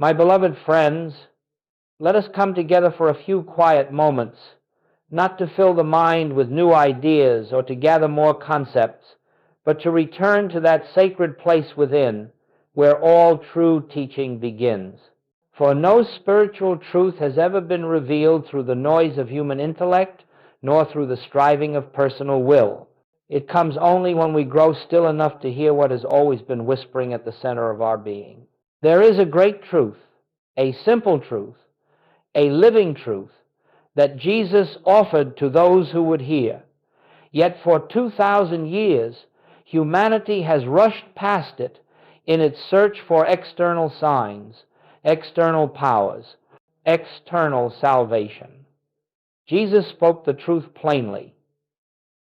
My beloved friends, let us come together for a few quiet moments, not to fill the mind with new ideas or to gather more concepts, but to return to that sacred place within where all true teaching begins. For no spiritual truth has ever been revealed through the noise of human intellect, nor through the striving of personal will. It comes only when we grow still enough to hear what has always been whispering at the center of our being. There is a great truth, a simple truth, a living truth that Jesus offered to those who would hear. Yet for 2,000 years, humanity has rushed past it in its search for external signs, external powers, external salvation. Jesus spoke the truth plainly,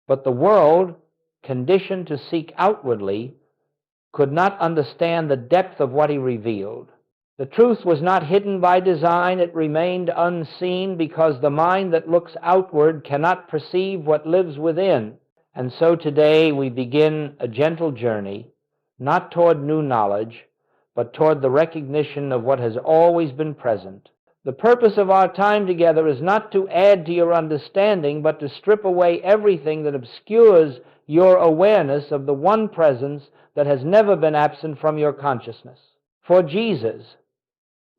but the world, conditioned to seek outwardly, could not understand the depth of what he revealed. The truth was not hidden by design, it remained unseen because the mind that looks outward cannot perceive what lives within. And so today we begin a gentle journey, not toward new knowledge, but toward the recognition of what has always been present. The purpose of our time together is not to add to your understanding, but to strip away everything that obscures your awareness of the one presence that has never been absent from your consciousness. For Jesus,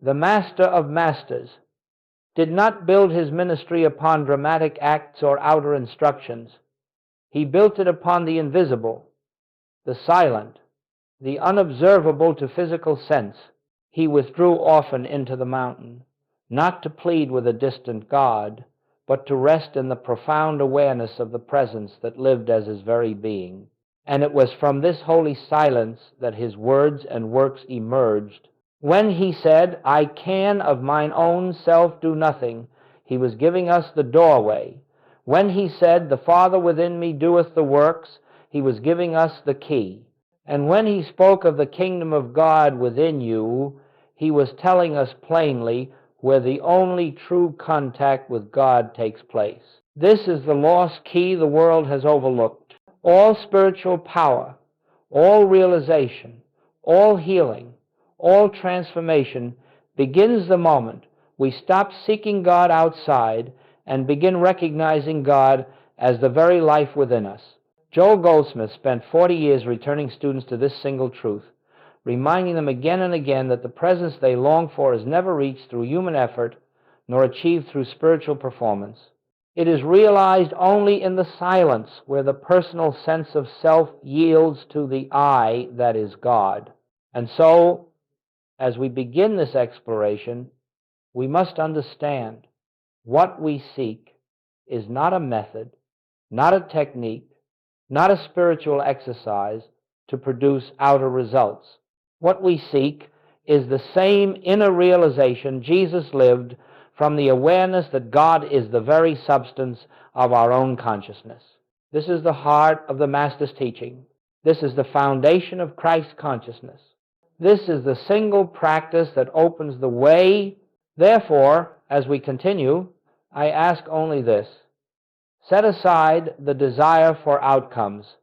the Master of Masters, did not build his ministry upon dramatic acts or outer instructions. He built it upon the invisible, the silent, the unobservable to physical sense. He withdrew often into the mountain, not to plead with a distant God, but to rest in the profound awareness of the presence that lived as his very being. And it was from this holy silence that his words and works emerged. When he said, "I can of mine own self do nothing," he was giving us the doorway. When he said, "The Father within me doeth the works," he was giving us the key. And when he spoke of the kingdom of God within you, he was telling us plainly where the only true contact with God takes place. This is the lost key the world has overlooked. All spiritual power, all realization, all healing, all transformation begins the moment we stop seeking God outside and begin recognizing God as the very life within us. Joel Goldsmith spent 40 years returning students to this single truth, reminding them again and again that the presence they long for is never reached through human effort nor achieved through spiritual performance. It is realized only in the silence where the personal sense of self yields to the I that is God. And so, as we begin this exploration, we must understand what we seek is not a method, not a technique, not a spiritual exercise to produce outer results. What we seek is the same inner realization Jesus lived from the awareness that God is the very substance of our own consciousness. This is the heart of the Master's teaching. This is the foundation of Christ's consciousness. This is the single practice that opens the way. Therefore, as we continue, I ask only this: set aside the desire for outcomes.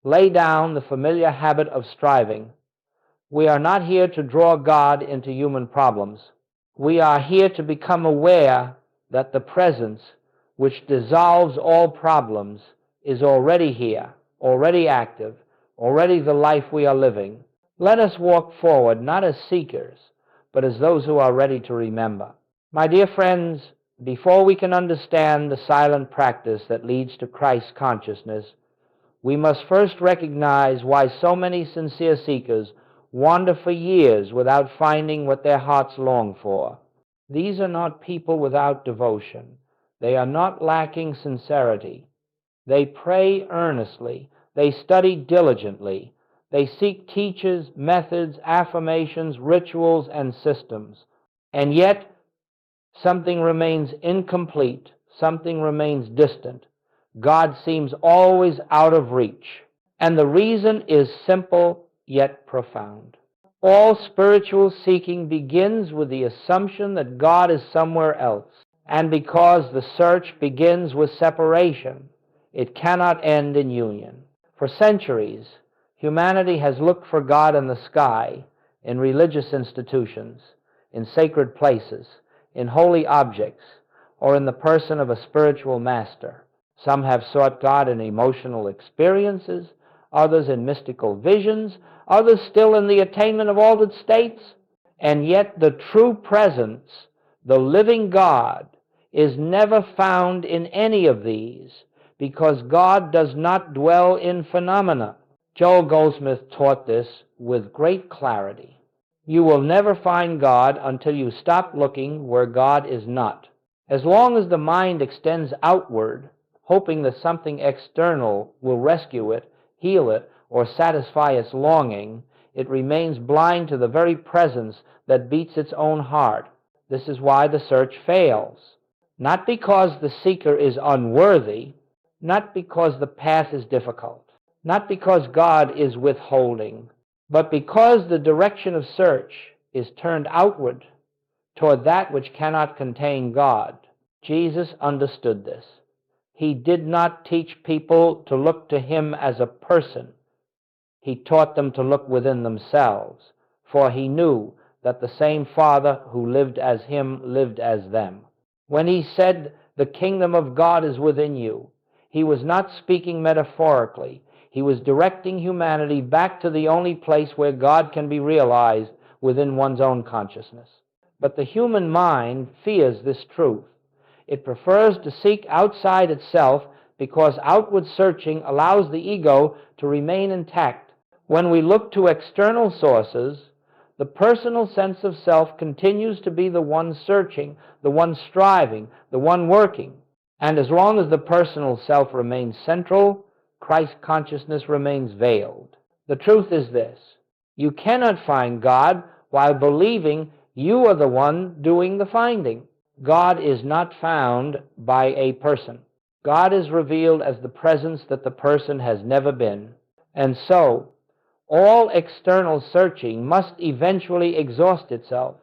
Lay down the familiar habit of striving. We are not here to draw God into human problems. We are here to become aware that the presence, which dissolves all problems, is already here, already active, already the life we are living. Let us walk forward not as seekers, but as those who are ready to remember. My dear friends, before we can understand the silent practice that leads to Christ's consciousness, we must first recognize why so many sincere seekers wander for years without finding what their hearts long for. These are not people without devotion. They are not lacking sincerity. They pray earnestly. They study diligently. They seek teachers, methods, affirmations, rituals, and systems. And yet, something remains incomplete. Something remains distant. God seems always out of reach. And the reason is simple yet profound. All spiritual seeking begins with the assumption that God is somewhere else. And because the search begins with separation, it cannot end in union. For centuries, humanity has looked for God in the sky, in religious institutions, in sacred places, in holy objects, or in the person of a spiritual master. Some have sought God in emotional experiences, others in mystical visions, others still in the attainment of altered states. And yet the true presence, the living God, is never found in any of these, because God does not dwell in phenomena. Joel Goldsmith taught this with great clarity. You will never find God until you stop looking where God is not. As long as the mind extends outward, hoping that something external will rescue it, heal it, or satisfy its longing, it remains blind to the very presence that beats its own heart. This is why the search fails. Not because the seeker is unworthy, not because the path is difficult, not because God is withholding, but because the direction of search is turned outward toward that which cannot contain God. Jesus understood this. He did not teach people to look to him as a person. He taught them to look within themselves, for he knew that the same Father who lived as him lived as them. When he said, "The kingdom of God is within you," he was not speaking metaphorically. He was directing humanity back to the only place where God can be realized, within one's own consciousness. But the human mind fears this truth. It prefers to seek outside itself because outward searching allows the ego to remain intact. When we look to external sources, the personal sense of self continues to be the one searching, the one striving, the one working. And as long as the personal self remains central, Christ consciousness remains veiled. The truth is this: you cannot find God while believing you are the one doing the finding. God is not found by a person. God is revealed as the presence that the person has never been. And so, all external searching must eventually exhaust itself.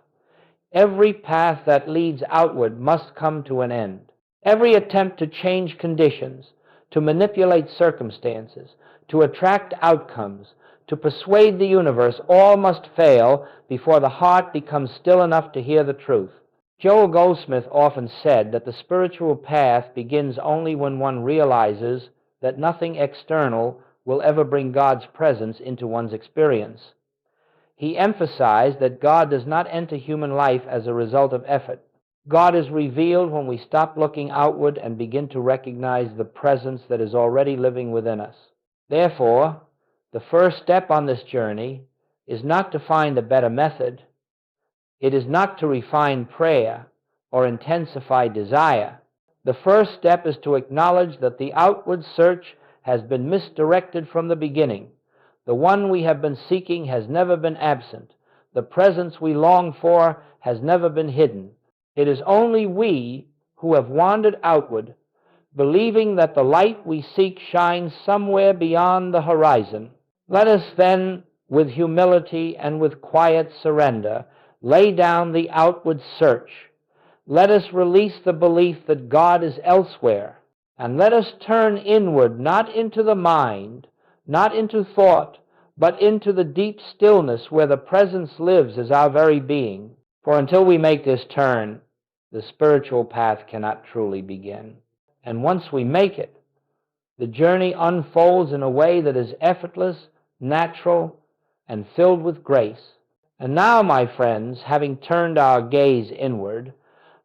Every path that leads outward must come to an end. Every attempt to change conditions, to manipulate circumstances, to attract outcomes, to persuade the universe, all must fail before the heart becomes still enough to hear the truth. Joel Goldsmith often said that the spiritual path begins only when one realizes that nothing external will ever bring God's presence into one's experience. He emphasized that God does not enter human life as a result of effort. God is revealed when we stop looking outward and begin to recognize the presence that is already living within us. Therefore, the first step on this journey is not to find a better method. It is not to refine prayer or intensify desire. The first step is to acknowledge that the outward search has been misdirected from the beginning. The one we have been seeking has never been absent. The presence we long for has never been hidden. It is only we who have wandered outward, believing that the light we seek shines somewhere beyond the horizon. Let us then, with humility and with quiet surrender, lay down the outward search. Let us release the belief that God is elsewhere, and let us turn inward, not into the mind, not into thought, but into the deep stillness where the presence lives as our very being. For until we make this turn, the spiritual path cannot truly begin. And once we make it, the journey unfolds in a way that is effortless, natural, and filled with grace. And now, my friends, having turned our gaze inward,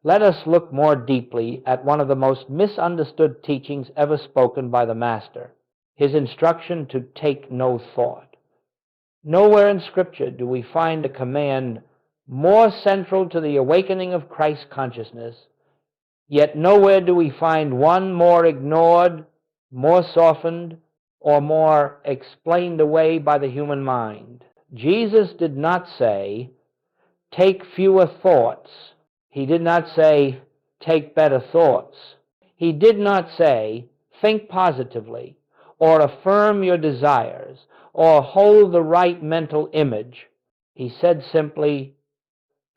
let us look more deeply at one of the most misunderstood teachings ever spoken by the Master, his instruction to take no thought. Nowhere in Scripture do we find a command more central to the awakening of Christ consciousness, yet nowhere do we find one more ignored, more softened, or more explained away by the human mind. Jesus did not say, take fewer thoughts. He did not say, take better thoughts. He did not say, think positively, or affirm your desires, or hold the right mental image. He said simply,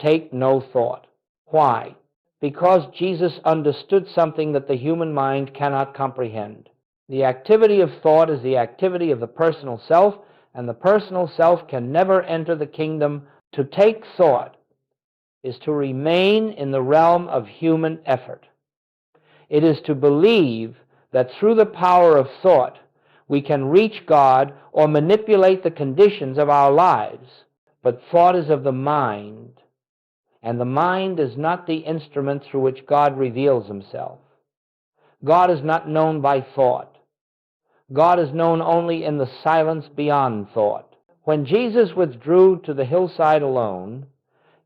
take no thought. Why? Because Jesus understood something that the human mind cannot comprehend. The activity of thought is the activity of the personal self, and the personal self can never enter the kingdom. To take thought is to remain in the realm of human effort. It is to believe that through the power of thought we can reach God or manipulate the conditions of our lives. But thought is of the mind, and the mind is not the instrument through which God reveals himself. God is not known by thought. God is known only in the silence beyond thought. When Jesus withdrew to the hillside alone,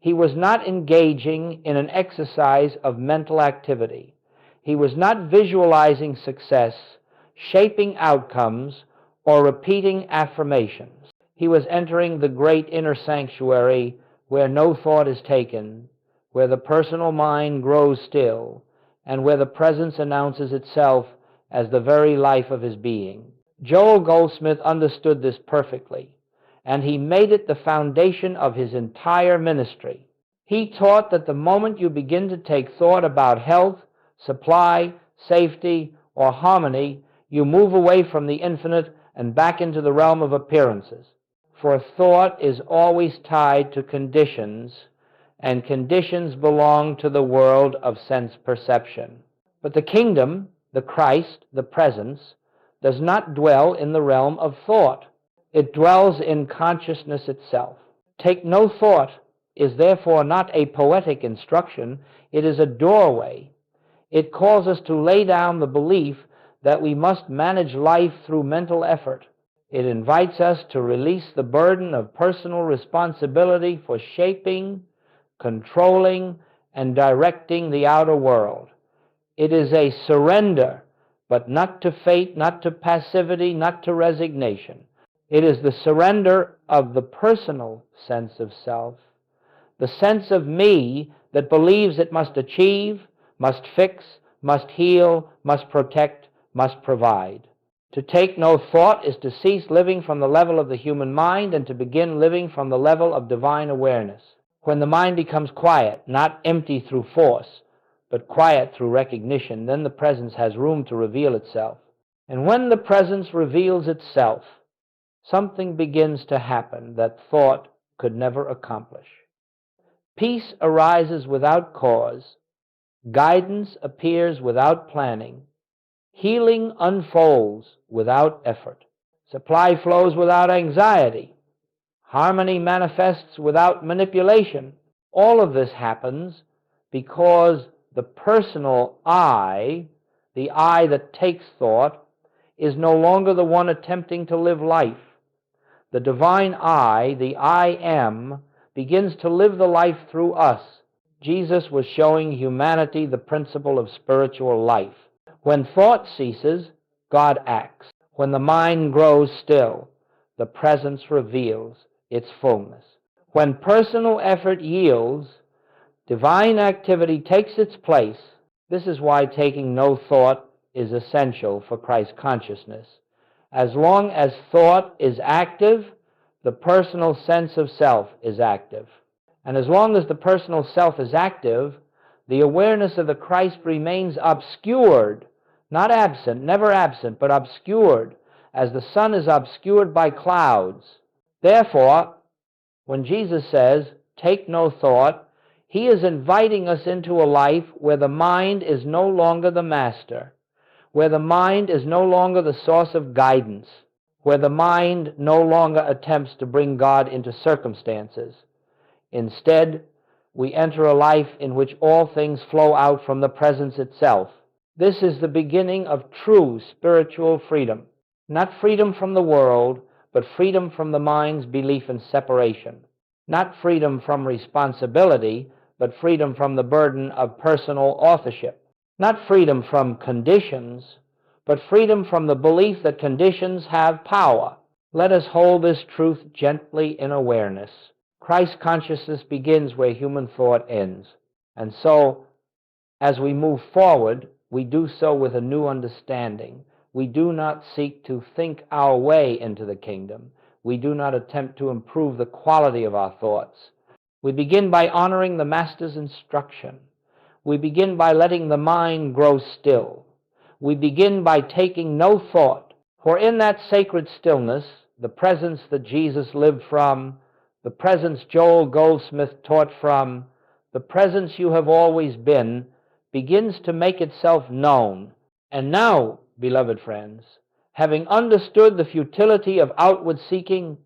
he was not engaging in an exercise of mental activity. He was not visualizing success, shaping outcomes, or repeating affirmations. He was entering the great inner sanctuary where no thought is taken, where the personal mind grows still, and where the presence announces itself as the very life of his being. Joelsgoldsmith understood this perfectly, and he made it the foundation of his entire ministry. He taught that the moment you begin to take thought about health, supply, safety, or harmony, you move away from the infinite and back into the realm of appearances. For thought is always tied to conditions, and conditions belong to the world of sense perception. But the kingdom, the Christ, the presence, does not dwell in the realm of thought. It dwells in consciousness itself. Take no thought is therefore not a poetic instruction, it is a doorway. It calls us to lay down the belief that we must manage life through mental effort. It invites us to release the burden of personal responsibility for shaping, controlling, and directing the outer world. It is a surrender, but not to fate, not to passivity, not to resignation. It is the surrender of the personal sense of self, the sense of me that believes it must achieve, must fix, must heal, must protect, must provide. To take no thought is to cease living from the level of the human mind and to begin living from the level of divine awareness. When the mind becomes quiet, not empty through force, but quiet through recognition, then the presence has room to reveal itself. And when the presence reveals itself, something begins to happen that thought could never accomplish. Peace arises without cause, guidance appears without planning, healing unfolds without effort, supply flows without anxiety, harmony manifests without manipulation. All of this happens because the personal I, the I that takes thought, is no longer the one attempting to live life. The divine I, the I am, begins to live the life through us. Jesus was showing humanity the principle of spiritual life. When thought ceases, God acts. When the mind grows still, the presence reveals its fullness. When personal effort yields, divine activity takes its place. This is why taking no thought is essential for Christ consciousness. As long as thought is active, the personal sense of self is active. And as long as the personal self is active, the awareness of the Christ remains obscured, not absent, never absent, but obscured, as the sun is obscured by clouds. Therefore, when Jesus says, take no thought, he is inviting us into a life where the mind is no longer the master, where the mind is no longer the source of guidance, where the mind no longer attempts to bring God into circumstances. Instead, we enter a life in which all things flow out from the presence itself. This is the beginning of true spiritual freedom. Not freedom from the world, but freedom from the mind's belief in separation. Not freedom from responsibility, but freedom from the burden of personal authorship. Not freedom from conditions, but freedom from the belief that conditions have power. Let us hold this truth gently in awareness. Christ consciousness begins where human thought ends. And so, as we move forward, we do so with a new understanding. We do not seek to think our way into the kingdom. We do not attempt to improve the quality of our thoughts. We begin by honoring the Master's instruction. We begin by letting the mind grow still. We begin by taking no thought. For in that sacred stillness, the presence that Jesus lived from, the presence Joel Goldsmith taught from, The presence you have always been begins to make itself known. And now, beloved friends, having understood the futility of outward seeking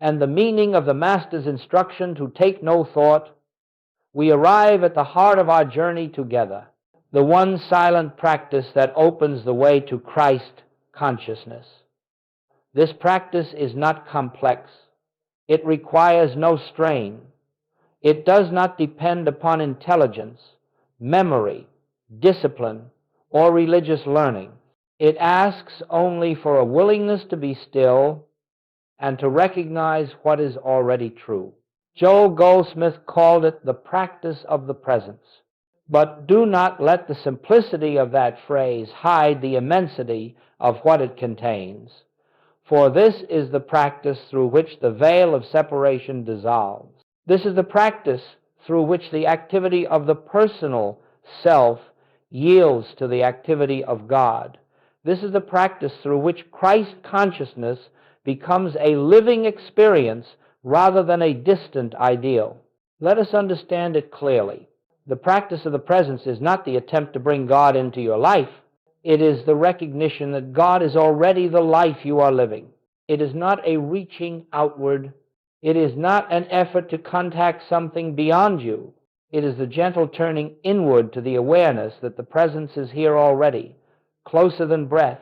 and the meaning of the Master's instruction to take no thought, we arrive at the heart of our journey together, the one silent practice that opens the way to Christ consciousness. This practice is not complex. It requires no strain. It does not depend upon intelligence, memory, discipline, or religious learning. It asks only for a willingness to be still and to recognize what is already true. Joel Goldsmith called it the practice of the presence. But do not let the simplicity of that phrase hide the immensity of what it contains, for this is the practice through which the veil of separation dissolves. This is the practice through which the activity of the personal self yields to the activity of God. This is the practice through which Christ consciousness becomes a living experience rather than a distant ideal. Let us understand it clearly. The practice of the presence is not the attempt to bring God into your life. It is the recognition that God is already the life you are living. It is not a reaching outward. It is not an effort to contact something beyond you. It is the gentle turning inward to the awareness that the presence is here already, closer than breath,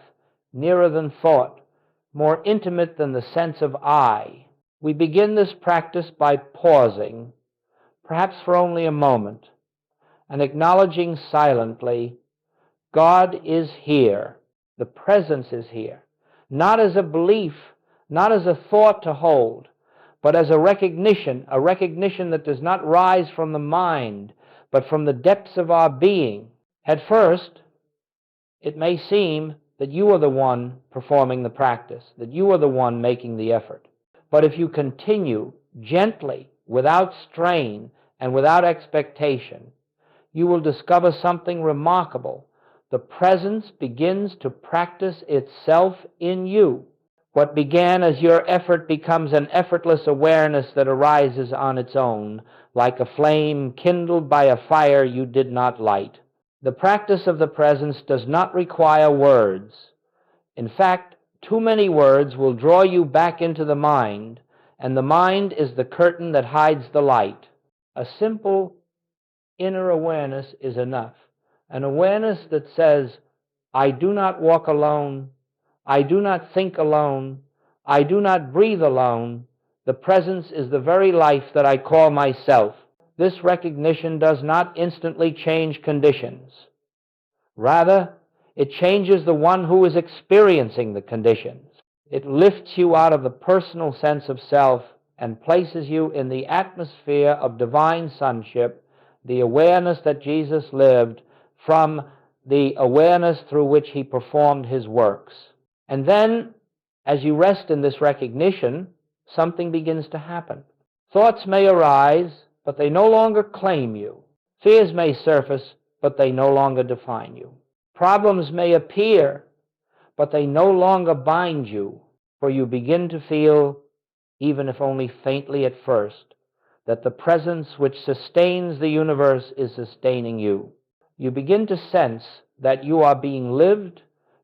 nearer than thought, more intimate than the sense of I. We begin this practice by pausing, perhaps for only a moment, and acknowledging silently, God is here. The presence is here. Not as a belief, not as a thought to hold, but as a recognition that does not rise from the mind, but from the depths of our being. At first, it may seem that you are the one performing the practice, that you are the one making the effort. But if you continue gently, without strain and without expectation, you will discover something remarkable. The presence begins to practice itself in you. What began as your effort becomes an effortless awareness that arises on its own, like a flame kindled by a fire you did not light. The practice of the presence does not require words. In fact, too many words will draw you back into the mind, and the mind is the curtain that hides the light. A simple inner awareness is enough. An awareness that says, I do not walk alone, I do not think alone, I do not breathe alone. The presence is the very life that I call myself. This recognition does not instantly change conditions. Rather, it changes the one who is experiencing the conditions. It lifts you out of the personal sense of self and places you in the atmosphere of divine sonship, the awareness that Jesus lived from the awareness through which he performed his works. And then, as you rest in this recognition, something begins to happen. Thoughts may arise, but they no longer claim you. Fears may surface, but they no longer define you. Problems may appear, but they no longer bind you, for you begin to feel, even if only faintly at first, that the presence which sustains the universe is sustaining you. You begin to sense that you are being lived,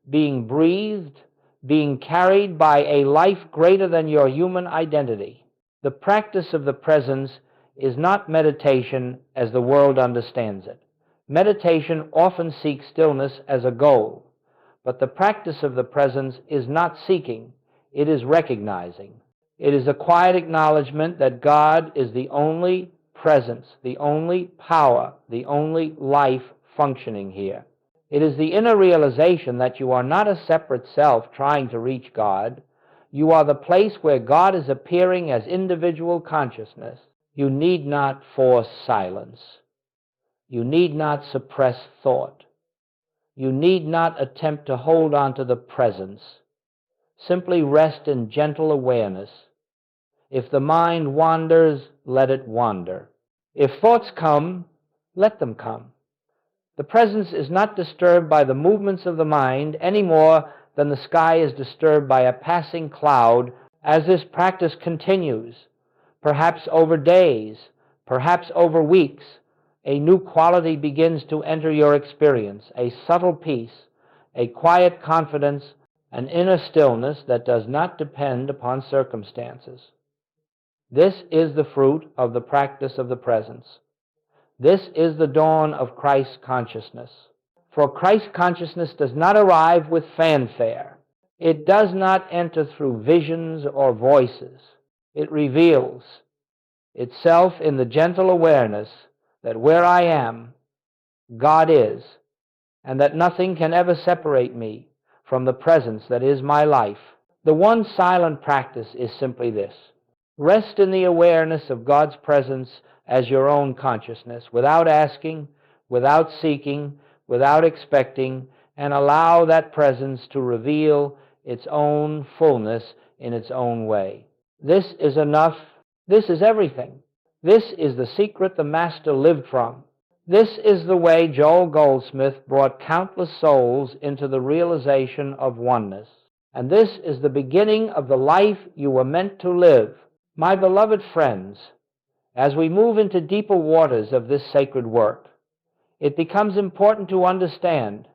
being breathed, being carried by a life greater than your human identity. The practice of the presence is not meditation as the world understands it. Meditation often seeks stillness as a goal, but the practice of the presence is not seeking, it is recognizing. It is a quiet acknowledgement that God is the only presence, the only power, the only life functioning here. It is the inner realization that you are not a separate self trying to reach God. You are the place where God is appearing as individual consciousness. You need not force silence. You need not suppress thought. You need not attempt to hold on to the presence. Simply rest in gentle awareness. If the mind wanders, let it wander. If thoughts come, let them come. The presence is not disturbed by the movements of the mind any more than the sky is disturbed by a passing cloud. As this practice continues, perhaps over days, perhaps over weeks, A new quality begins to enter your experience, a subtle peace, a quiet confidence, an inner stillness that does not depend upon circumstances. This is the fruit of the practice of the presence. This is the dawn of Christ consciousness. For Christ consciousness does not arrive with fanfare. It does not enter through visions or voices. It reveals itself in the gentle awareness that where I am, God is, and that nothing can ever separate me from the presence that is my life. The one silent practice is simply this: rest in the awareness of God's presence as your own consciousness, without asking, without seeking, without expecting, and allow that presence to reveal its own fullness in its own way. This is enough. This is everything. This is the secret the Master lived from. This is the way Joel Goldsmith brought countless souls into the realization of oneness. And this is the beginning of the life you were meant to live. My beloved friends, as we move into deeper waters of this sacred work, it becomes important to understand,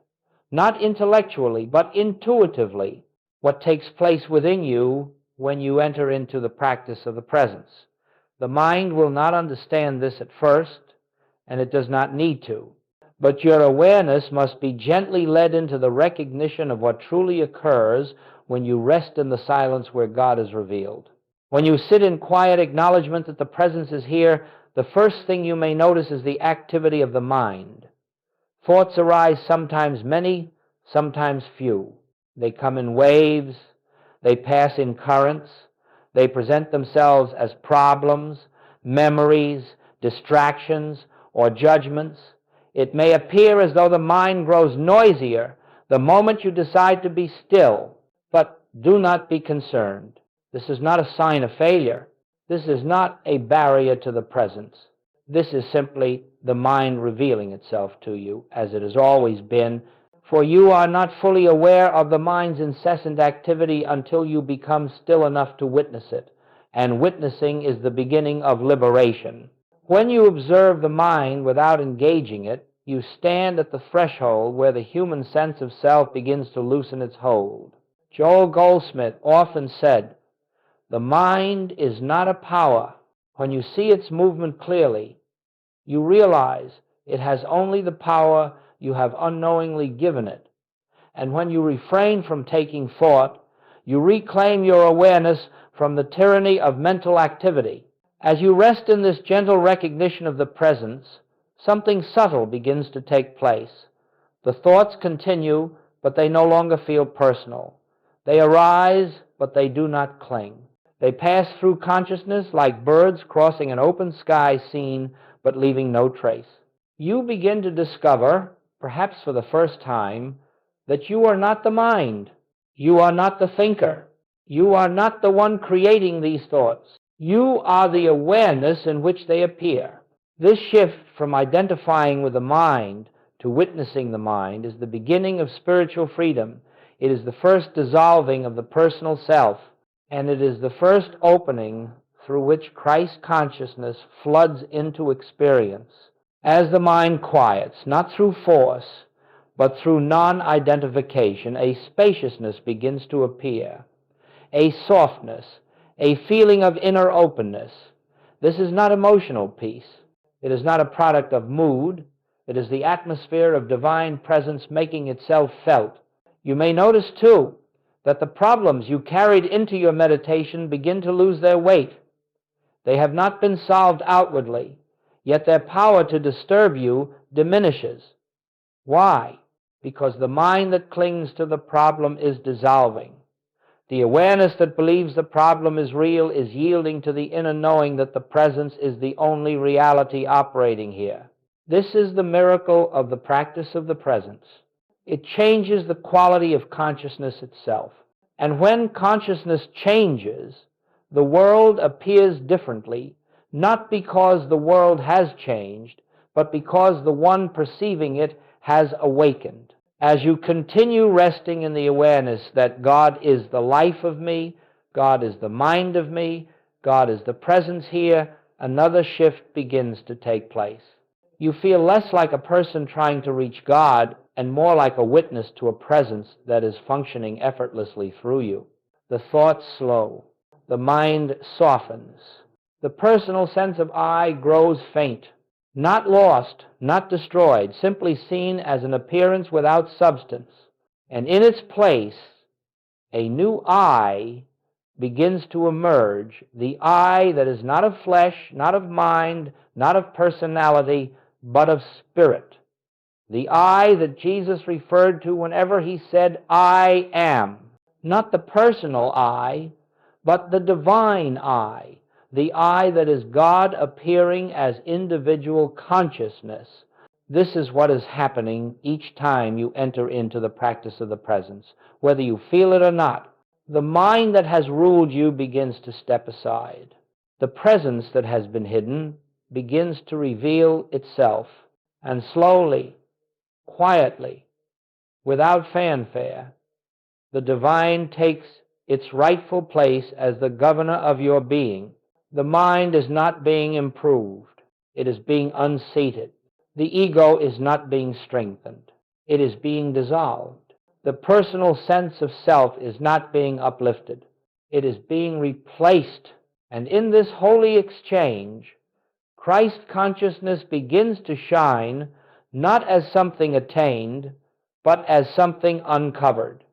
not intellectually, but intuitively, what takes place within you when you enter into the practice of the presence. The mind will not understand this at first, and it does not need to. But your awareness must be gently led into the recognition of what truly occurs when you rest in the silence where God is revealed. When you sit in quiet acknowledgement that the presence is here, the first thing you may notice is the activity of the mind. Thoughts arise, sometimes many, sometimes few. They come in waves, they pass in currents, they present themselves as problems, memories, distractions, or judgments. It may appear as though the mind grows noisier the moment you decide to be still, but do not be concerned. This is not a sign of failure. This is not a barrier to the presence. This is simply the mind revealing itself to you, as it has always been, for you are not fully aware of the mind's incessant activity until you become still enough to witness it, and witnessing is the beginning of liberation. When you observe the mind without engaging it, you stand at the threshold where the human sense of self begins to loosen its hold. Joel Goldsmith often said, "The mind is not a power. When you see its movement clearly, you realize it has only the power you have unknowingly given it. And when you refrain from taking thought, you reclaim your awareness from the tyranny of mental activity. As you rest in this gentle recognition of the presence, something subtle begins to take place. The thoughts continue, but they no longer feel personal. They arise, but they do not cling. They pass through consciousness like birds crossing an open sky scene, but leaving no trace. You begin to discover, perhaps for the first time, that you are not the mind. You are not the thinker. You are not the one creating these thoughts. You are the awareness in which they appear. This shift from identifying with the mind to witnessing the mind is the beginning of spiritual freedom. It is the first dissolving of the personal self, and it is the first opening through which Christ consciousness floods into experience. As the mind quiets, not through force, but through non-identification, a spaciousness begins to appear, a softness, a feeling of inner openness. This is not emotional peace. It is not a product of mood. It is the atmosphere of divine presence making itself felt. You may notice, too, that the problems you carried into your meditation begin to lose their weight. They have not been solved outwardly, yet their power to disturb you diminishes. Why? Because the mind that clings to the problem is dissolving. The awareness that believes the problem is real is yielding to the inner knowing that the presence is the only reality operating here. This is the miracle of the practice of the presence. It changes the quality of consciousness itself. And when consciousness changes, the world appears differently, not because the world has changed, but because the one perceiving it has awakened. As you continue resting in the awareness that God is the life of me, God is the mind of me, God is the presence here, another shift begins to take place. You feel less like a person trying to reach God and more like a witness to a presence that is functioning effortlessly through you. The thoughts slow. The mind softens. The personal sense of I grows faint. Not lost, not destroyed, simply seen as an appearance without substance. And in its place, a new I begins to emerge, the I that is not of flesh, not of mind, not of personality, but of spirit. The I that Jesus referred to whenever he said, I am. Not the personal I, but the divine I. The I that is God appearing as individual consciousness. This is what is happening each time you enter into the practice of the presence, whether you feel it or not. The mind that has ruled you begins to step aside. The presence that has been hidden begins to reveal itself, and slowly, quietly, without fanfare, the divine takes its rightful place as the governor of your being. The mind is not being improved. It is being unseated. The ego is not being strengthened. It is being dissolved. The personal sense of self is not being uplifted. It is being replaced. And in this holy exchange, Christ consciousness begins to shine not as something attained, but as something uncovered.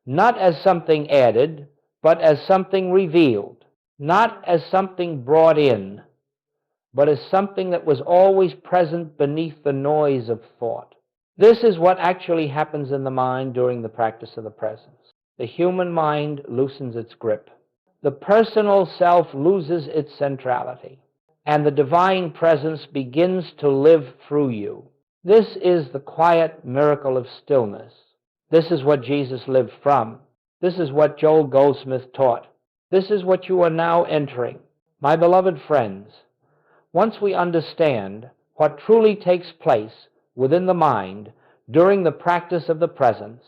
Not as something added, but as something revealed. Not as something brought in, but as something that was always present beneath the noise of thought. This is what actually happens in the mind during the practice of the presence. The human mind loosens its grip. The personal self loses its centrality, and the divine presence begins to live through you. This is the quiet miracle of stillness. This is what Jesus lived from. This is what Joel Goldsmith taught. This is what you are now entering. My beloved friends, once we understand what truly takes place within the mind during the practice of the presence,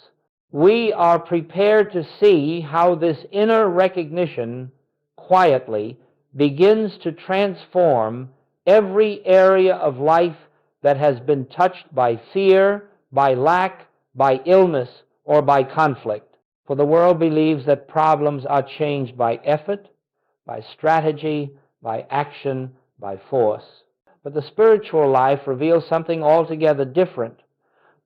we are prepared to see how this inner recognition quietly begins to transform every area of life that has been touched by fear, by lack, by illness, or by conflict. For the world believes that problems are changed by effort, by strategy, by action, by force. But the spiritual life reveals something altogether different.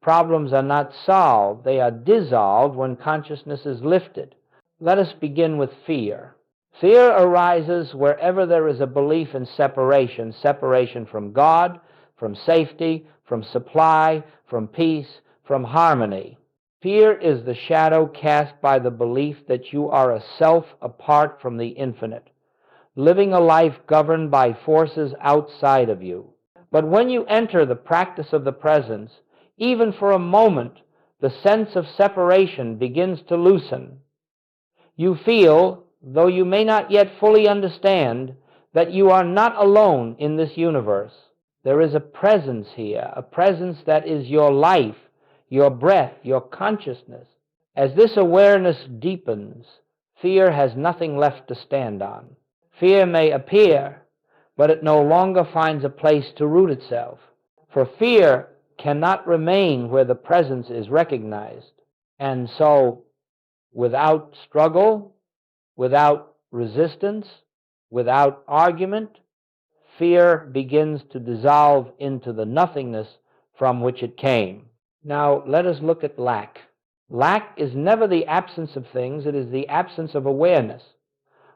Problems are not solved, they are dissolved when consciousness is lifted. Let us begin with fear. Fear arises wherever there is a belief in separation, separation from God, from safety, from supply, from peace, from harmony. Fear is the shadow cast by the belief that you are a self apart from the infinite, living a life governed by forces outside of you. But when you enter the practice of the presence, even for a moment, the sense of separation begins to loosen. You feel, though you may not yet fully understand, that you are not alone in this universe. There is a presence here, a presence that is your life, your breath, your consciousness. As this awareness deepens, fear has nothing left to stand on. Fear may appear, but it no longer finds a place to root itself. For fear cannot remain where the presence is recognized. And so, without struggle, without resistance, without argument, fear begins to dissolve into the nothingness from which it came. Now, let us look at lack. Lack is never the absence of things, it is the absence of awareness.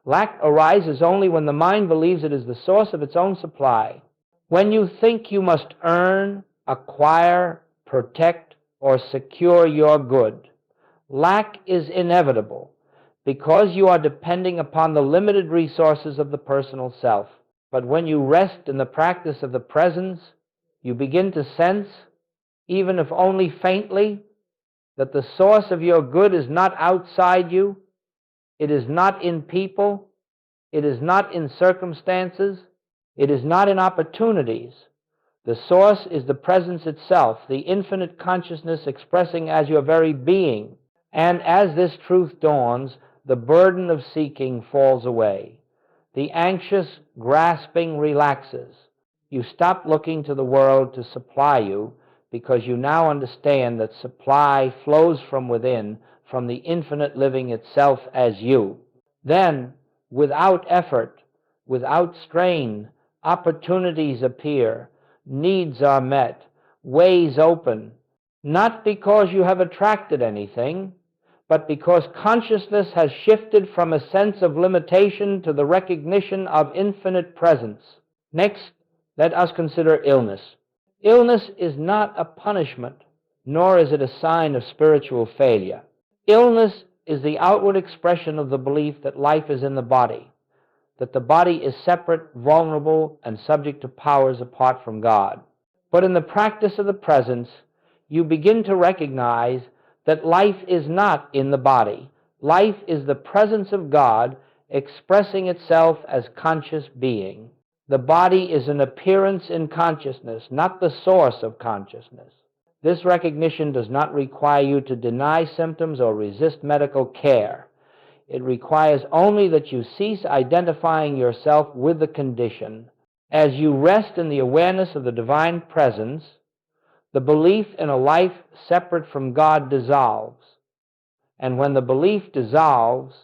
Lack arises only when the mind believes it is the source of its own supply. When you think you must earn, acquire, protect, or secure your good, lack is inevitable because you are depending upon the limited resources of the personal self. But when you rest in the practice of the presence, you begin to sense, even if only faintly, that the source of your good is not outside you, it is not in people, it is not in circumstances, it is not in opportunities. The source is the presence itself, the infinite consciousness expressing as your very being. And as this truth dawns, the burden of seeking falls away. The anxious grasping relaxes. You stop looking to the world to supply you, because you now understand that supply flows from within, from the infinite living itself as you. Then, without effort, without strain, opportunities appear, needs are met, ways open, not because you have attracted anything, but because consciousness has shifted from a sense of limitation to the recognition of infinite presence. Next, let us consider illness. Illness is not a punishment, nor is it a sign of spiritual failure. Illness is the outward expression of the belief that life is in the body, that the body is separate, vulnerable, and subject to powers apart from God. But in the practice of the presence, you begin to recognize that life is not in the body. Life is the presence of God expressing itself as conscious being. The body is an appearance in consciousness, not the source of consciousness. This recognition does not require you to deny symptoms or resist medical care. It requires only that you cease identifying yourself with the condition. As you rest in the awareness of the divine presence, the belief in a life separate from God dissolves. And when the belief dissolves,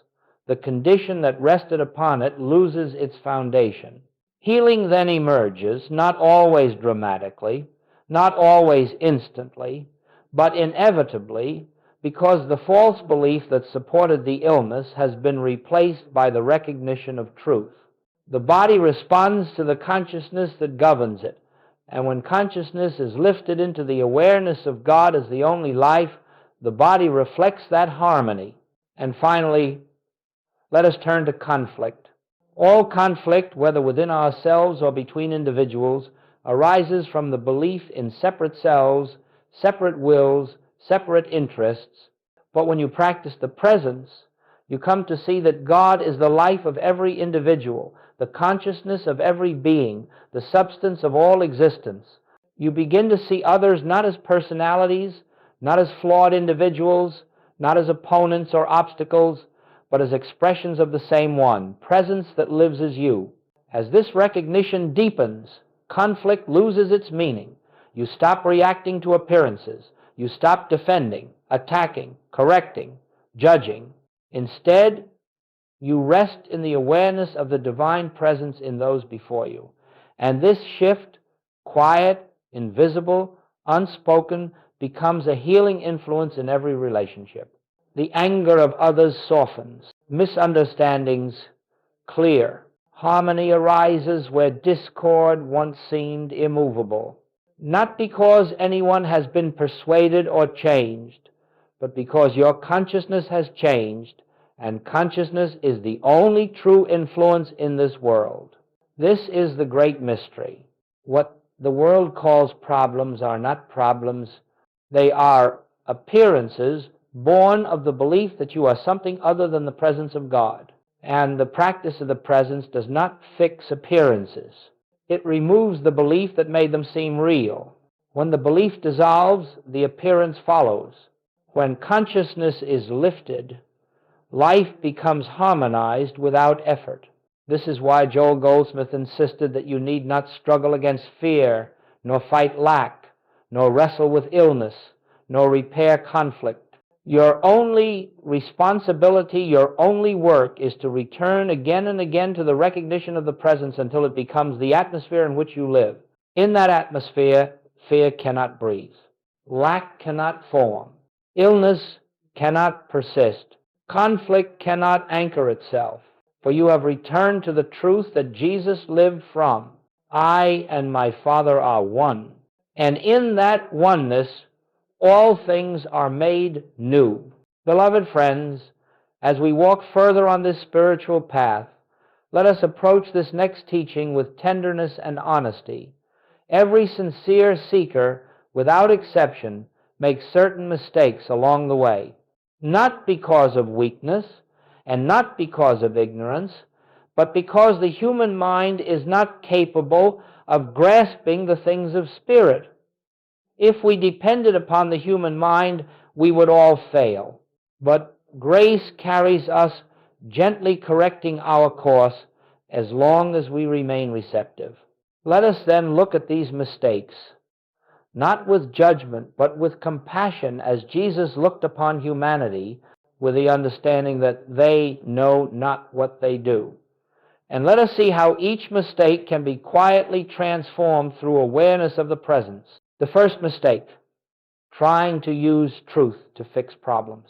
the condition that rested upon it loses its foundation. Healing then emerges, not always dramatically, not always instantly, but inevitably, because the false belief that supported the illness has been replaced by the recognition of truth. The body responds to the consciousness that governs it, and when consciousness is lifted into the awareness of God as the only life, the body reflects that harmony. And finally, let us turn to conflict. All conflict, whether within ourselves or between individuals, arises from the belief in separate selves, separate wills, separate interests. But when you practice the presence, you come to see that God is the life of every individual, the consciousness of every being, the substance of all existence. You begin to see others not as personalities, not as flawed individuals, not as opponents or obstacles, but as expressions of the same one, presence that lives as you. As this recognition deepens, conflict loses its meaning. You stop reacting to appearances. You stop defending, attacking, correcting, judging. Instead, you rest in the awareness of the divine presence in those before you. And this shift, quiet, invisible, unspoken, becomes a healing influence in every relationship. The anger of others softens, misunderstandings clear. Harmony arises where discord once seemed immovable. Not because anyone has been persuaded or changed, but because your consciousness has changed, and consciousness is the only true influence in this world. This is the great mystery. What the world calls problems are not problems. They are appearances born of the belief that you are something other than the presence of God. And the practice of the presence does not fix appearances. It removes the belief that made them seem real. When the belief dissolves, the appearance follows. When consciousness is lifted, life becomes harmonized without effort. This is why Joel Goldsmith insisted that you need not struggle against fear, nor fight lack, nor wrestle with illness, nor repair conflict. Your only responsibility, your only work is to return again and again to the recognition of the presence until it becomes the atmosphere in which you live. In that atmosphere, fear cannot breathe. Lack cannot form. Illness cannot persist. Conflict cannot anchor itself. For you have returned to the truth that Jesus lived from. I and my Father are one. And in that oneness, all things are made new. Beloved friends, as we walk further on this spiritual path, let us approach this next teaching with tenderness and honesty. Every sincere seeker, without exception, makes certain mistakes along the way, not because of weakness and not because of ignorance, but because the human mind is not capable of grasping the things of spirit. If we depended upon the human mind, we would all fail. But grace carries us, gently correcting our course as long as we remain receptive. Let us then look at these mistakes, not with judgment, but with compassion, as Jesus looked upon humanity with the understanding that they know not what they do. And let us see how each mistake can be quietly transformed through awareness of the presence. The first mistake, trying to use truth to fix problems.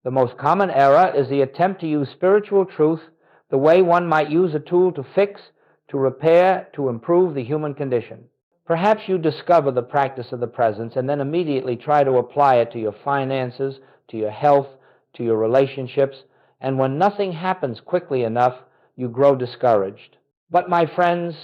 The most common error is the attempt to use spiritual truth the way one might use a tool to fix, to repair, to improve the human condition. Perhaps you discover the practice of the presence and then immediately try to apply it to your finances, to your health, to your relationships, and when nothing happens quickly enough, you grow discouraged. But my friends,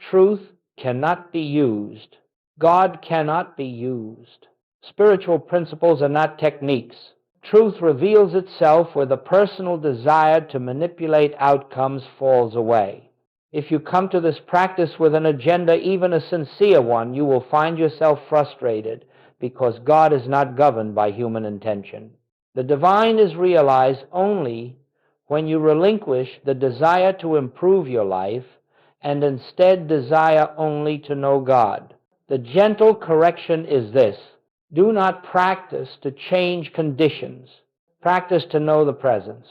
truth cannot be used. God cannot be used. Spiritual principles are not techniques. Truth reveals itself where the personal desire to manipulate outcomes falls away. If you come to this practice with an agenda, even a sincere one, you will find yourself frustrated because God is not governed by human intention. The divine is realized only when you relinquish the desire to improve your life and instead desire only to know God. The gentle correction is this: do not practice to change conditions. Practice to know the presence.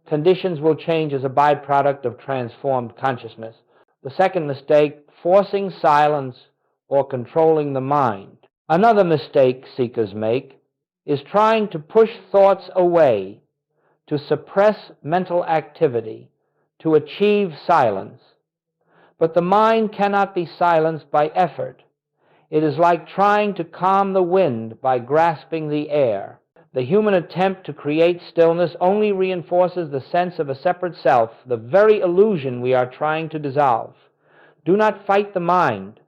Conditions will change as a byproduct of transformed consciousness. The second mistake, forcing silence or controlling the mind. Another mistake seekers make is trying to push thoughts away, to suppress mental activity, to achieve silence. But the mind cannot be silenced by effort. It is like trying to calm the wind by grasping the air. The human attempt to create stillness only reinforces the sense of a separate self, the very illusion we are trying to dissolve. Do not fight the mind.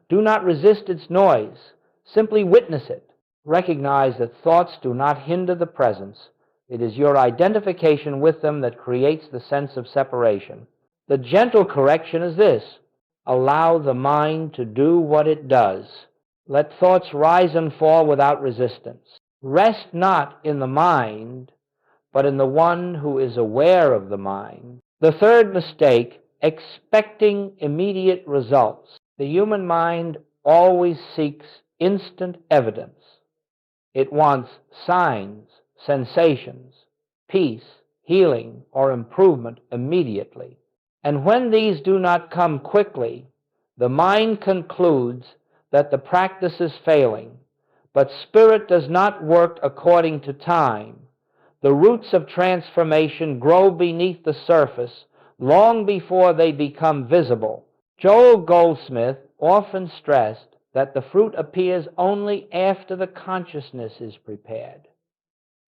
Do not resist its noise. Simply witness it. Recognize that thoughts do not hinder the presence. It is your identification with them that creates the sense of separation. The gentle correction is this: allow the mind to do what it does. Let thoughts rise and fall without resistance. Rest not in the mind, but in the one who is aware of the mind. The third mistake, expecting immediate results. The human mind always seeks instant evidence. It wants signs, sensations, peace, healing, or improvement immediately. And when these do not come quickly, the mind concludes that the practice is failing. But spirit does not work according to time. The roots of transformation grow beneath the surface long before they become visible. Joelsgoldsmith often stressed that the fruit appears only after the consciousness is prepared.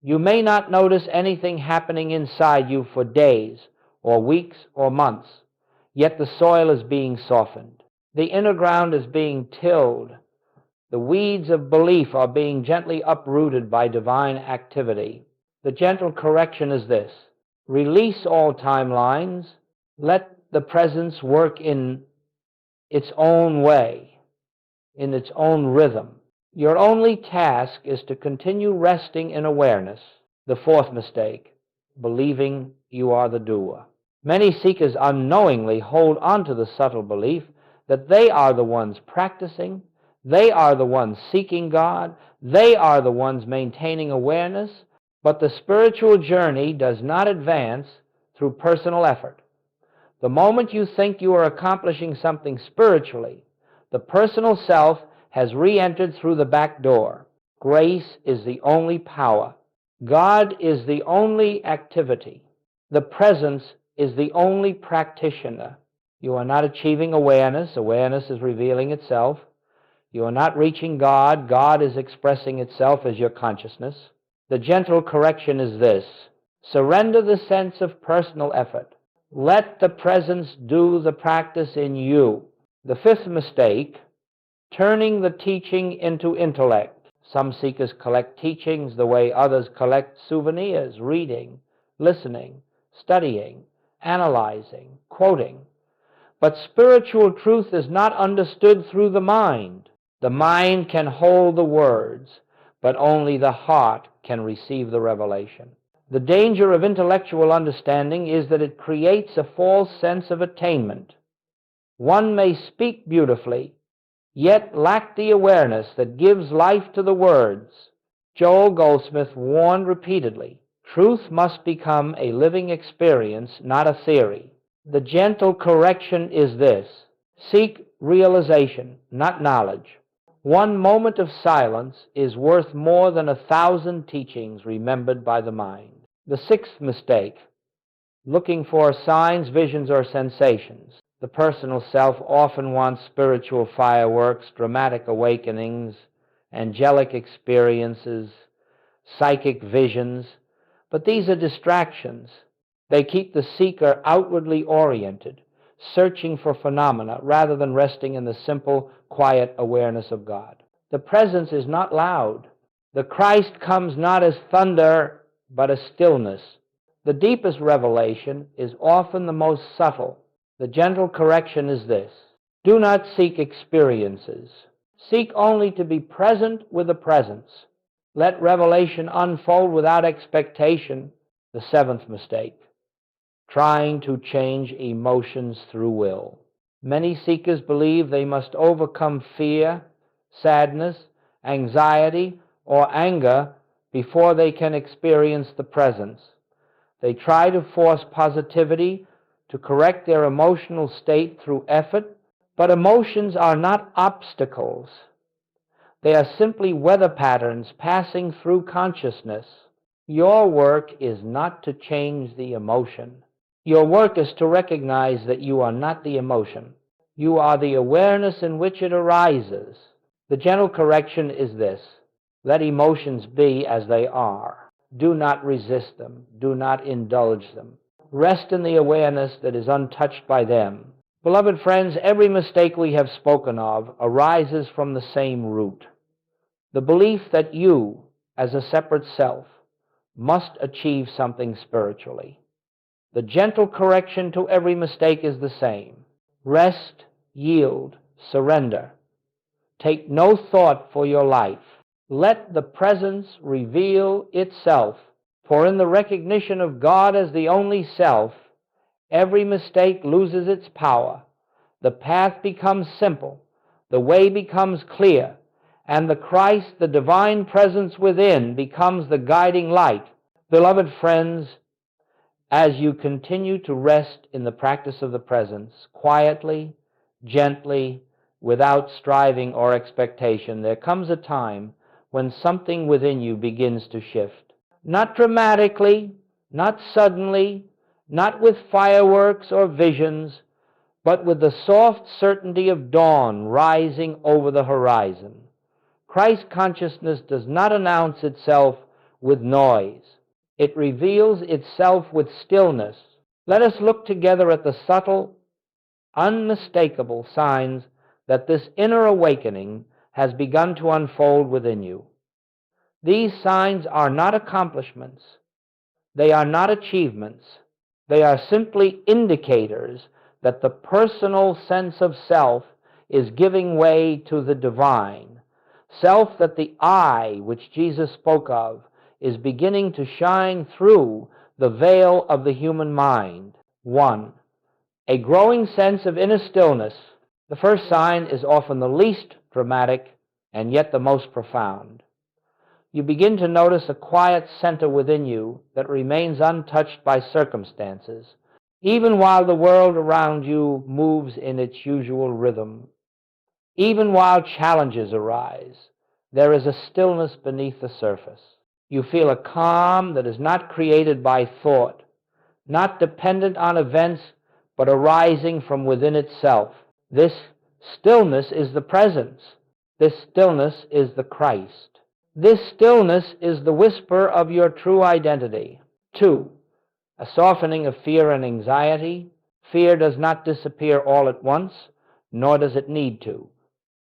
You may not notice anything happening inside you for days or weeks or months, yet the soil is being softened. The inner ground is being tilled. The weeds of belief are being gently uprooted by divine activity. The gentle correction is this: release all timelines. Let the presence work in its own way, in its own rhythm. Your only task is to continue resting in awareness. The fourth mistake, believing you are the doer. Many seekers unknowingly hold on to the subtle belief that they are the ones practicing, they are the ones seeking God, they are the ones maintaining awareness, but the spiritual journey does not advance through personal effort. The moment you think you are accomplishing something spiritually, the personal self has re-entered through the back door. Grace is the only power. God is the only activity. The presence is the only practitioner. You are not achieving awareness. Awareness is revealing itself. You are not reaching God. God is expressing itself as your consciousness. The gentle correction is this: surrender the sense of personal effort. Let the presence do the practice in you. The fifth mistake, turning the teaching into intellect. Some seekers collect teachings the way others collect souvenirs, reading, listening, studying, analyzing, quoting. But spiritual truth is not understood through the mind. The mind can hold the words, but only the heart can receive the revelation. The danger of intellectual understanding is that it creates a false sense of attainment. One may speak beautifully, yet lack the awareness that gives life to the words. Joel Goldsmith warned repeatedly, truth must become a living experience, not a theory. The gentle correction is this: seek realization, not knowledge. One moment of silence is worth more than 1,000 teachings remembered by the mind. The sixth mistake: looking for signs, visions, or sensations. The personal self often wants spiritual fireworks, dramatic awakenings, angelic experiences, psychic visions, but these are distractions. They keep the seeker outwardly oriented, searching for phenomena rather than resting in the simple, quiet awareness of God. The presence is not loud. The Christ comes not as thunder, but as stillness. The deepest revelation is often the most subtle. The gentle correction is this: do not seek experiences. Seek only to be present with the presence. Let revelation unfold without expectation. The seventh mistake: trying to change emotions through will. Many seekers believe they must overcome fear, sadness, anxiety, or anger before they can experience the presence. They try to force positivity, to correct their emotional state through effort, but emotions are not obstacles. They are simply weather patterns passing through consciousness. Your work is not to change the emotion. Your work is to recognize that you are not the emotion. You are the awareness in which it arises. The gentle correction is this: let emotions be as they are. Do not resist them. Do not indulge them. Rest in the awareness that is untouched by them. Beloved friends, every mistake we have spoken of arises from the same root: the belief that you, as a separate self, must achieve something spiritually. The gentle correction to every mistake is the same: rest, yield, surrender. Take no thought for your life. Let the presence reveal itself, for in the recognition of God as the only self, every mistake loses its power. The path becomes simple, the way becomes clear, and the Christ, the divine presence within, becomes the guiding light. Beloved friends, as you continue to rest in the practice of the presence, quietly, gently, without striving or expectation, there comes a time when something within you begins to shift. Not dramatically, not suddenly, not with fireworks or visions, but with the soft certainty of dawn rising over the horizon. Christ consciousness does not announce itself with noise. It reveals itself with stillness. Let us look together at the subtle, unmistakable signs that this inner awakening has begun to unfold within you. These signs are not accomplishments. They are not achievements. They are simply indicators that the personal sense of self is giving way to the divine. Self, that the I, which Jesus spoke of, is beginning to shine through the veil of the human mind. 1. A growing sense of inner stillness. The first sign is often the least dramatic and yet the most profound. You begin to notice a quiet center within you that remains untouched by circumstances, even while the world around you moves in its usual rhythm. Even while challenges arise, there is a stillness beneath the surface. You feel a calm that is not created by thought, not dependent on events, but arising from within itself. This stillness is the presence. This stillness is the Christ. This stillness is the whisper of your true identity. 2. A softening of fear and anxiety. Fear does not disappear all at once, nor does it need to.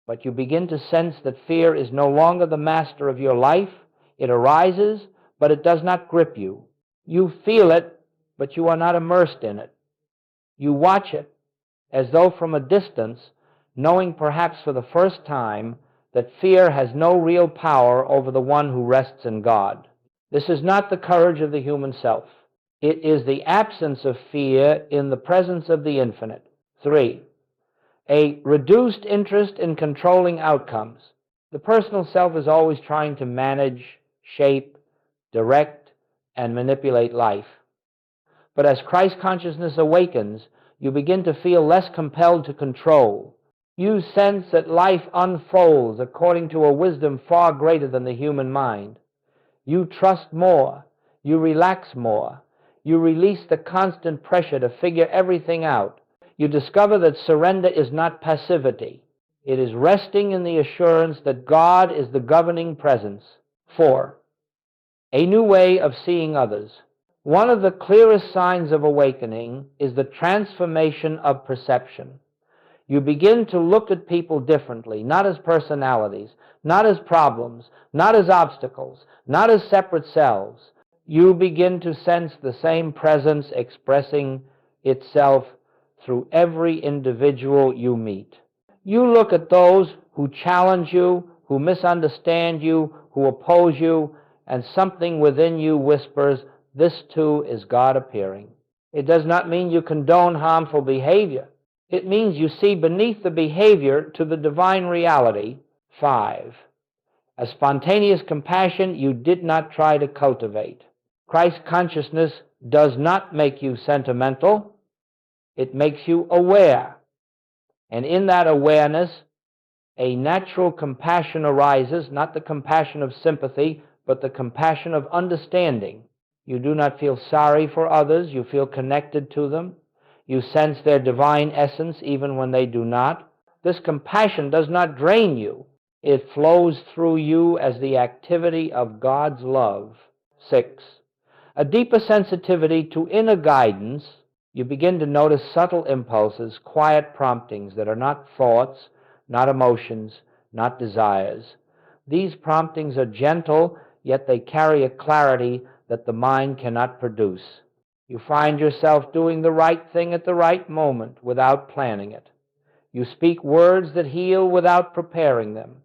But you begin to sense that fear is no longer the master of your life. It arises, but it does not grip you. You feel it, but you are not immersed in it. You watch it as though from a distance, knowing perhaps for the first time that fear has no real power over the one who rests in God. This is not the courage of the human self. It is the absence of fear in the presence of the infinite. 3. A reduced interest in controlling outcomes. The personal self is always trying to manage, shape, direct, and manipulate life. But as Christ consciousness awakens, you begin to feel less compelled to control. You sense that life unfolds according to a wisdom far greater than the human mind. You trust more. You relax more. You release the constant pressure to figure everything out. You discover that surrender is not passivity. It is resting in the assurance that God is the governing presence. 4. A new way of seeing others. One of the clearest signs of awakening is the transformation of perception. You begin to look at people differently, not as personalities, not as problems, not as obstacles, not as separate selves. You begin to sense the same presence expressing itself through every individual you meet. You look at those who challenge you, who misunderstand you, who oppose you, and something within you whispers, this too is God appearing. It does not mean you condone harmful behavior. It means you see beneath the behavior to the divine reality. 5. A spontaneous compassion you did not try to cultivate. Christ consciousness does not make you sentimental. It makes you aware. And in that awareness, a natural compassion arises, not the compassion of sympathy, but the compassion of understanding. You do not feel sorry for others. You feel connected to them. You sense their divine essence even when they do not. This compassion does not drain you. It flows through you as the activity of God's love. 6. A deeper sensitivity to inner guidance. You begin to notice subtle impulses, quiet promptings that are not thoughts, not emotions, not desires. These promptings are gentle, yet they carry a clarity that the mind cannot produce. You find yourself doing the right thing at the right moment without planning it. You speak words that heal without preparing them.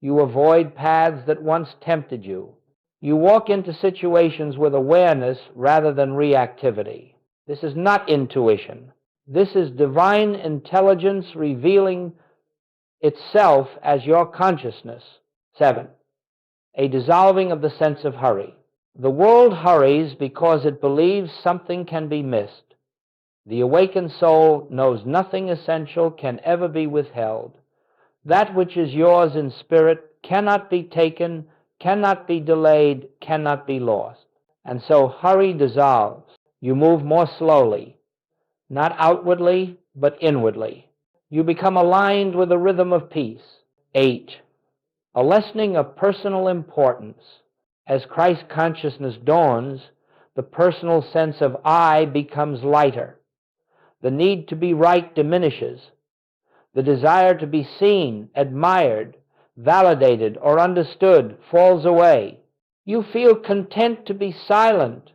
You avoid paths that once tempted you. You walk into situations with awareness rather than reactivity. This is not intuition. This is divine intelligence revealing itself as your consciousness. 7. A dissolving of the sense of hurry. The world hurries because it believes something can be missed. The awakened soul knows nothing essential can ever be withheld. That which is yours in spirit cannot be taken, cannot be delayed, cannot be lost. And so hurry dissolves. You move more slowly, not outwardly, but inwardly. You become aligned with the rhythm of peace. 8. A lessening of personal importance. As Christ consciousness dawns, the personal sense of I becomes lighter. The need to be right diminishes. The desire to be seen, admired, validated, or understood falls away. You feel content to be silent,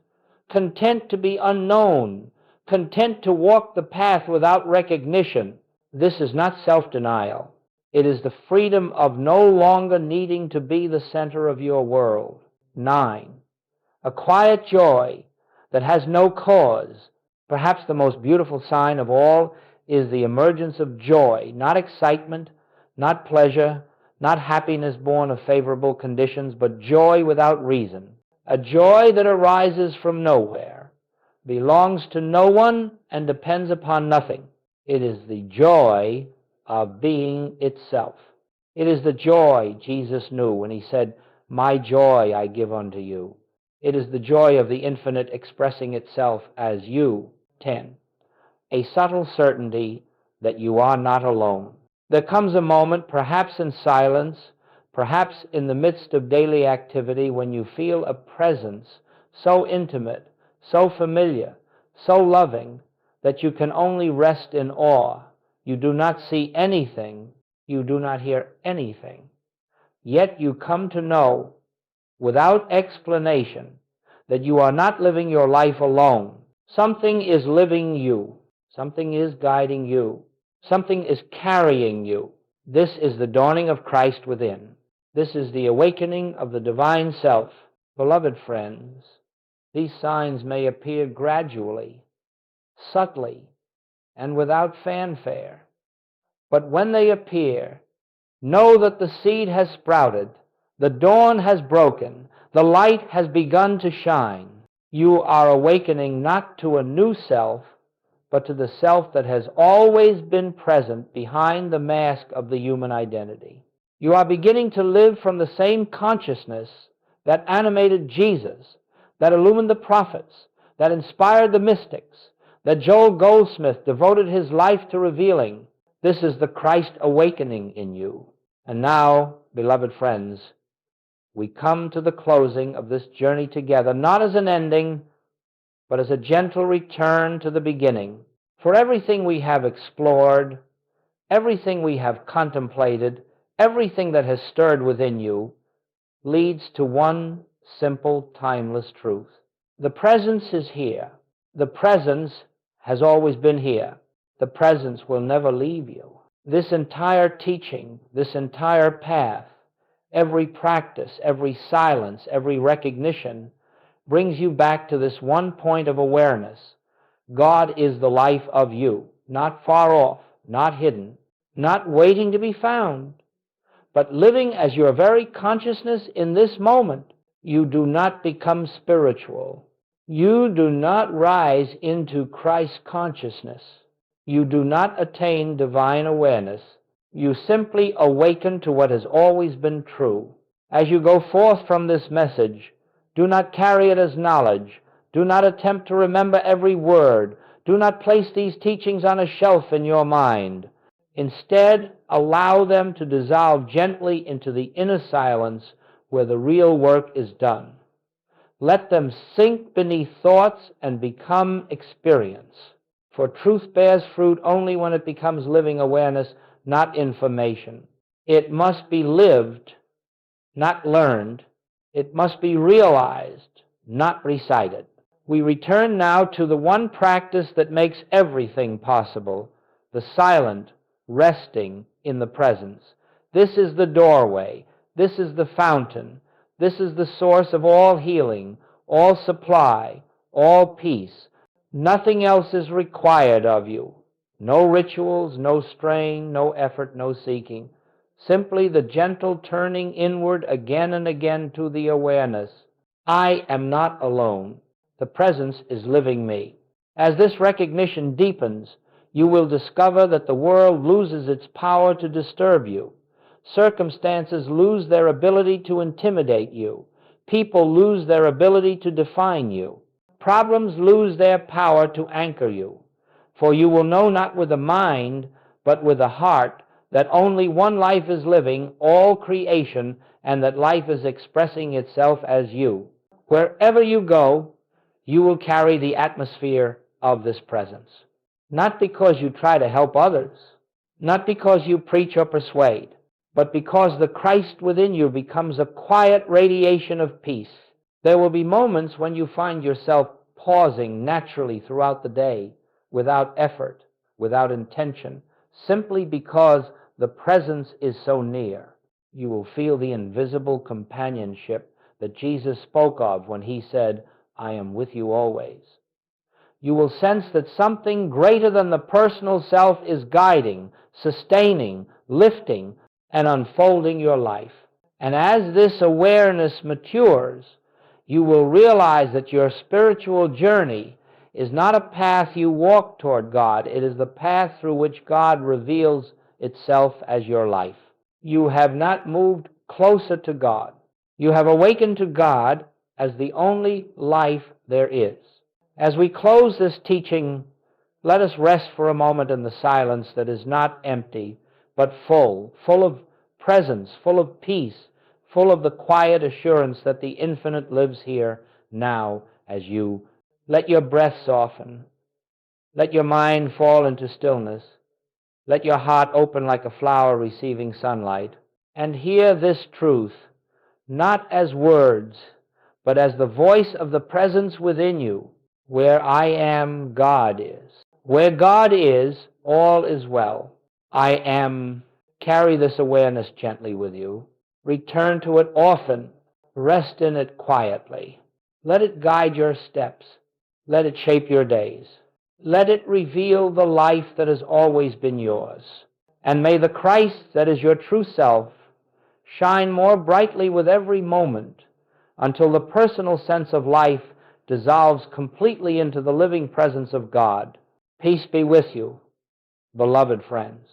content to be unknown, content to walk the path without recognition. This is not self-denial. It is the freedom of no longer needing to be the center of your world. 9. A quiet joy that has no cause. Perhaps the most beautiful sign of all is the emergence of joy, not excitement, not pleasure, not happiness born of favorable conditions, but joy without reason. A joy that arises from nowhere, belongs to no one, and depends upon nothing. It is the joy of being itself. It is the joy Jesus knew when he said, "My joy I give unto you." It is the joy of the infinite expressing itself as you. 10. A subtle certainty that you are not alone. There comes a moment, perhaps in silence, perhaps in the midst of daily activity, when you feel a presence so intimate, so familiar, so loving, that you can only rest in awe. You do not see anything, you do not hear anything. Yet you come to know, without explanation, that you are not living your life alone. Something is living you. Something is guiding you. Something is carrying you. This is the dawning of Christ within. This is the awakening of the divine self. Beloved friends, these signs may appear gradually, subtly, and without fanfare, But when they appear, know that the seed has sprouted, the dawn has broken, the light has begun to shine. You are awakening not to a new self, but to the self that has always been present behind the mask of the human identity. You are beginning to live from the same consciousness that animated Jesus, that illumined the prophets, that inspired the mystics, that Joel Goldsmith devoted his life to revealing. This is the Christ awakening in you. And now, beloved friends, we come to the closing of this journey together, not as an ending, but as a gentle return to the beginning. For everything we have explored, everything we have contemplated, everything that has stirred within you leads to one simple, timeless truth. The presence is here. The presence has always been here. The presence will never leave you. This entire teaching, this entire path, every practice, every silence, every recognition brings you back to this one point of awareness. God is the life of you, not far off, not hidden, not waiting to be found, but living as your very consciousness in this moment. You do not become spiritual. You do not rise into Christ consciousness. You do not attain divine awareness. You simply awaken to what has always been true. As you go forth from this message, do not carry it as knowledge. Do not attempt to remember every word. Do not place these teachings on a shelf in your mind. Instead, allow them to dissolve gently into the inner silence where the real work is done. Let them sink beneath thoughts and become experience. For truth bears fruit only when it becomes living awareness, not information. It must be lived, not learned. It must be realized, not recited. We return now to the one practice that makes everything possible, the silent resting in the presence. This is the doorway. This is the fountain. This is the source of all healing, all supply, all peace. Nothing else is required of you. No rituals, no strain, no effort, no seeking. Simply the gentle turning inward again and again to the awareness. I am not alone. The presence is living me. As this recognition deepens, you will discover that the world loses its power to disturb you. Circumstances lose their ability to intimidate you. People lose their ability to define you. Problems lose their power to anchor you. For you will know not with the mind, but with the heart, that only one life is living, all creation, and that life is expressing itself as you. Wherever you go, you will carry the atmosphere of this presence. Not because you try to help others, not because you preach or persuade, but because the Christ within you becomes a quiet radiation of peace. There will be moments when you find yourself pausing naturally throughout the day, without effort, without intention, simply because the presence is so near. You will feel the invisible companionship that Jesus spoke of when he said, I am with you always. You will sense that something greater than the personal self is guiding, sustaining, lifting, and unfolding your life. And as this awareness matures, you will realize that your spiritual journey is not a path you walk toward God. It is the path through which God reveals itself as your life. You have not moved closer to God. You have awakened to God as the only life there is. As we close this teaching, let us rest for a moment in the silence that is not empty, but full of presence, full of peace, full of the quiet assurance that the infinite lives here now as you. Let your breath soften. Let your mind fall into stillness. Let your heart open like a flower receiving sunlight. And hear this truth, not as words, but as the voice of the presence within you. Where I am, God is. Where God is, all is well. I am. Carry this awareness gently with you. Return to it often. Rest in it quietly. Let it guide your steps. Let it shape your days. Let it reveal the life that has always been yours. And may the Christ that is your true self shine more brightly with every moment until the personal sense of life dissolves completely into the living presence of God. Peace be with you, beloved friends.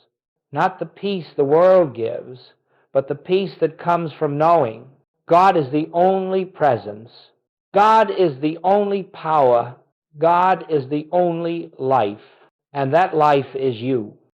Not the peace the world gives, but the peace that comes from knowing God is the only presence. God is the only power. God is the only life. And that life is you.